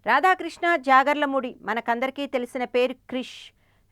రాధాకృష్ణ జాగర్లమూడి మనకందరికీ తెలిసిన పేరు క్రిష్.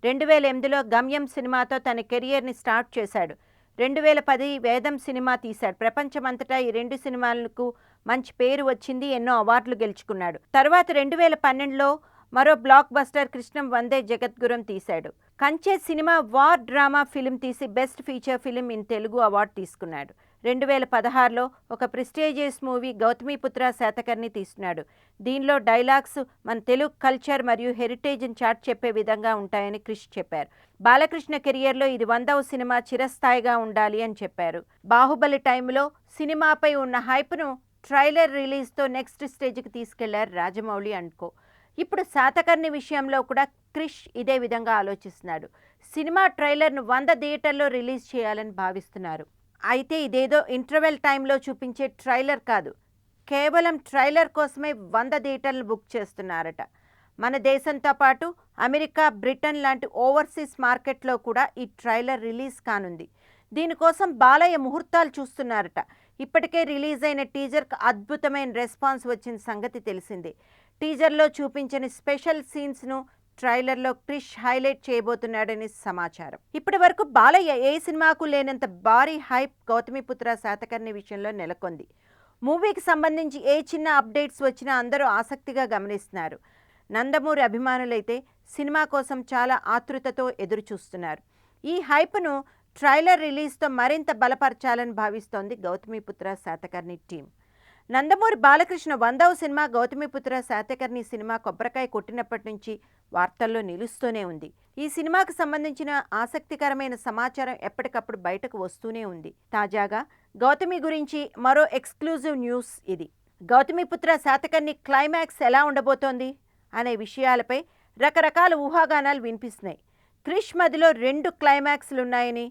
2008లో గమ్యం సినిమాతో తన కెరియర్ని స్టార్ట్ చేశాడు. 2010 వేదం సినిమా తీశాడు. ప్రపంచమంతటా ఈ రెండు సినిమాలకు మంచి పేరు వచ్చింది, ఎన్నో అవార్డులు గెలుచుకున్నాడు. తర్వాత 2012లో మరో బ్లాక్ బస్టర్ కృష్ణం వందే జగద్గురం తీశాడు. కంచె సినిమా వార్ డ్రామా ఫిలిం తీసి best feature film in Telugu award తీసుకున్నాడు. 2016లో ఒక ప్రెస్టీజియస్ మూవీ గౌతమిపుత్ర శాతకర్ణి తీస్తున్నాడు. దీనిలో డైలాగ్స్ మన తెలుగు కల్చర్ మరియు హెరిటేజ్ని చాటి చెప్పే విధంగా ఉంటాయని క్రిష్ చెప్పారు. బాలకృష్ణ కెరియర్లో ఇది 100వ సినిమా, చిరస్థాయిగా ఉండాలి అని చెప్పారు. బాహుబలి టైంలో సినిమాపై ఉన్న హైప్ను ట్రైలర్ రిలీజ్తో నెక్స్ట్ స్టేజ్కి తీసుకెళ్లారు రాజమౌళి అనుకో. ఇప్పుడు శాతకర్ణి విషయంలో కూడా క్రిష్ ఇదే విధంగా ఆలోచిస్తున్నాడు. సినిమా ట్రైలర్ను 100 థియేటర్లో రిలీజ్ చేయాలని భావిస్తున్నారు. అయితే ఇదేదో ఇంటర్వెల్ టైంలో చూపించే ట్రైలర్ కాదు, కేవలం ట్రైలర్ కోసమే 100 థియేటర్లు బుక్ చేస్తున్నారట. మన దేశంతో పాటు అమెరికా, బ్రిటన్ లాంటి ఓవర్సీస్ మార్కెట్లో కూడా ఈ ట్రైలర్ రిలీజ్ కానుంది. దీనికోసం బాలయ్య ముహూర్తాలు చూస్తున్నారట. ఇప్పటికే రిలీజ్ అయిన టీజర్కి అద్భుతమైన రెస్పాన్స్ వచ్చిన సంగతి తెలిసిందే. టీజర్లో చూపించిన స్పెషల్ సీన్స్ను ట్రైలర్లో క్రిష్ హైలైట్ చేయబోతున్నాడని సమాచారం. ఇప్పటి వరకు బాలయ్య ఏ సినిమాకు లేనంత భారీ హైప్ గౌతమిపుత్ర శాతకర్ణి విషయంలో నెలకొంది. మూవీకి సంబంధించి ఏ చిన్న అప్డేట్స్ వచ్చినా అందరూ ఆసక్తిగా గమనిస్తున్నారు. నందమూరి అభిమానులైతే సినిమా కోసం చాలా ఆతృతతో ఎదురు చూస్తున్నారు. ఈ హైప్ను ట్రైలర్ రిలీజ్తో మరింత బలపరచాలని భావిస్తోంది గౌతమిపుత్ర శాతకర్ణి టీం. నందమూరి బాలకృష్ణ 100వ సినిమా గౌతమిపుత్ర శాతకర్ణి సినిమా కొబ్బరికాయ కొట్టినప్పటి నుంచి వార్తల్లో నిలుస్తూనే ఉంది. ఈ సినిమాకు సంబంధించిన ఆసక్తికరమైన సమాచారం ఎప్పటికప్పుడు బయటకు వస్తూనే ఉంది. తాజాగా గౌతమి గురించి మరో ఎక్స్క్లూజివ్ న్యూస్ ఇది. గౌతమిపుత్ర శాతకర్ణి క్లైమాక్స్ ఎలా ఉండబోతోంది అనే విషయాలపై రకరకాల ఊహాగానాలు వినిపిస్తున్నాయి. క్రిష్ మధ్యలో 2 క్లైమాక్స్లున్నాయని,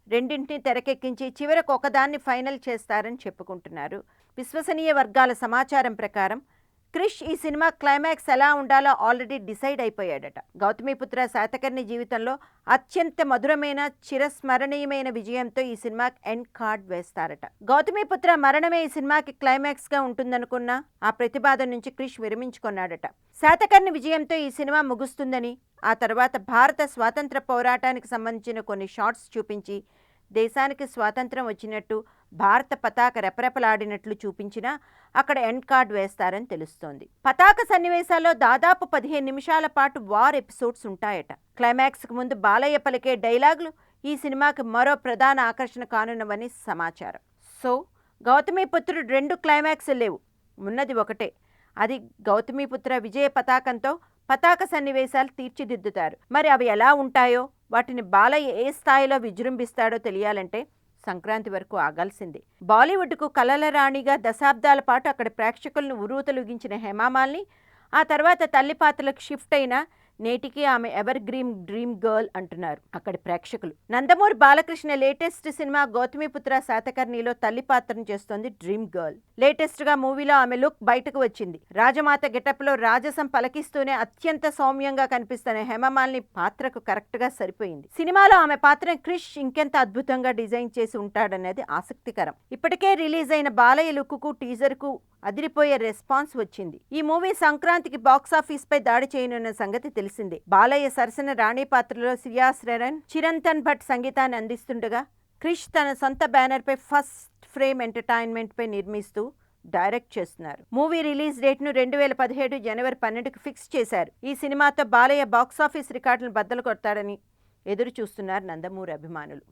రెండింటిని తెరకెక్కించి చివరకు ఒకదాన్ని ఫైనల్ చేస్తారని చెప్పుకుంటున్నారు. విశ్వసనీయ వర్గాల సమాచారం ప్రకారం క్రిష్ ఈ సినిమా క్లైమాక్స్ ఎలా ఉండాలో ఆల్రెడీ డిసైడ్ అయిపోయాడట. గౌతమిపుత్ర శాతకర్ణి జీవితంలో అత్యంత మధురమైన, చిరస్మరణీయమైన విజయంతో ఈ సినిమాకి ఎండ్ కార్డ్ వేస్తారట. గౌతమిపుత్ర మరణమే ఈ సినిమాకి క్లైమాక్స్గా ఉంటుందనుకున్న ఆ ప్రతిపాదన నుంచి క్రిష్ విరమించుకున్నాడట. శాతకర్ణి విజయంతో ఈ సినిమా ముగుస్తుందని, ఆ తర్వాత భారత స్వాతంత్ర పోరాటానికి సంబంధించిన కొన్ని షార్ట్స్ చూపించి దేశానికి స్వాతంత్రం వచ్చినట్టు, భారత పతాక రెపరెపలాడినట్లు చూపించినా అక్కడ ఎండ్ కార్డ్ వేస్తారని తెలుస్తోంది. పతాక సన్నివేశాల్లో దాదాపు 15 నిమిషాల పాటు వార్ ఎపిసోడ్స్ ఉంటాయట. క్లైమాక్స్కు ముందు బాలయ్య పలికే డైలాగులు ఈ సినిమాకి మరో ప్రధాన ఆకర్షణ కానున్నవని సమాచారం. సో గౌతమిపుత్రుడు 2 క్లైమాక్స్ లేవు, ఉన్నది ఒకటే. అది గౌతమిపుత్ర విజయ పతాకంతో పతాక సన్నివేశాలు తీర్చిదిద్దుతారు. మరి అవి ఎలా ఉంటాయో, వాటిని బాలయ్య ఏ స్థాయిలో విజృంభిస్తాడో తెలియాలంటే సంక్రాంతి వరకు ఆగాల్సిందే. బాలీవుడ్కు కలల రాణిగా దశాబ్దాల పాటు అక్కడి ప్రేక్షకులను ఉర్రూతలూగించిన హేమామాలిని ఆ తర్వాత తల్లి పాత్రలకు షిఫ్ట్ అయిన నేటికి ఆమె ఎవర్ గ్రీన్ డ్రీమ్ గర్ల్ అంటున్నారు అక్కడి ప్రేక్షకులు. నందమూరి బాలకృష్ణ లేటెస్ట్ సినిమా గౌతమిపుత్ర శాతకర్ణిలో తల్లి పాత్రను చేస్తోంది డ్రీమ్ గర్ల్. లేటెస్ట్ గా మూవీలో ఆమె లుక్ బయటకు వచ్చింది. రాజమాత గెటప్ లో రాజసం పలకిస్తూనే అత్యంత సౌమ్యంగా కనిపిస్తున్న హేమమాలిని పాత్రకు కరెక్ట్ గా సరిపోయింది. సినిమాలో ఆమె పాత్రను క్రిష్ ఇంకెంత అద్భుతంగా డిజైన్ చేసి ఉంటాడనేది ఆసక్తికరం. ఇప్పటికే రిలీజ్ అయిన బాలయ్య లుక్ కు, టీజర్ కు అదిరిపోయే రెస్పాన్స్ వచ్చింది. ఈ మూవీ సంక్రాంతికి బాక్సాఫీస్ పై దాడి చేయనున్న సంగతి తెలిసిందే. బాలయ్య సరసన రాణి పాత్రలో శ్రియాస్ రెరన్, చిరంతన్ భట్ సంగీతాన్ని అందిస్తుండగా క్రిష్ తన సొంత బ్యానర్ పై ఫస్ట్ ఫ్రేమ్ ఎంటర్టైన్మెంట్ పై నిర్మిస్తూ డైరెక్ట్ చేస్తున్నారు. మూవీ రిలీజ్ డేట్ ను 2017 జనవరి 12కి ఫిక్స్ చేశారు. ఈ సినిమాతో బాలయ్య బాక్సాఫీస్ రికార్డులను బద్దలు కొడతాడని ఎదురు చూస్తున్నారు నందమూరి అభిమానులు.